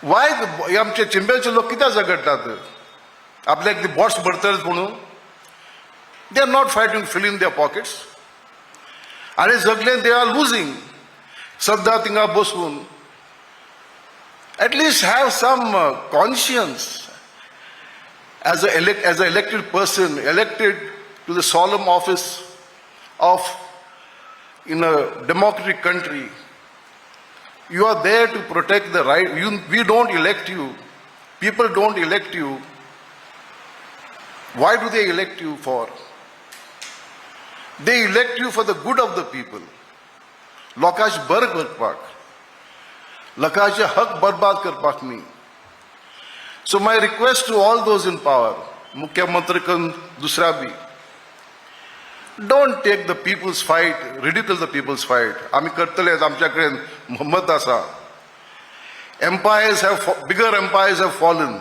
वाय आमचे चिंबेचे लोक कित्याक झगडटात आपल्याक ती बॉट्स भरतत म्हणून they are not fighting fill in their pockets आणि झगले दे आर लुजिंग सद्दां थिंगा बसून at least have some conscience as an elected person, elected to the solemn office of in a democratic country. You are there to protect the right. We don't elect you. People don't elect you. Why do they elect you for? They elect you for the good of the people. लोकांचे बर करपाक, लोकांचे हक बर्बाद करपाक न्ही. So my request to all those in power, Mukhyamantri kan dusra bhi, don't take the people's fight, ridicule the people's fight. Ami kartale amchakade Muhammad asa. Bigger empires have fallen.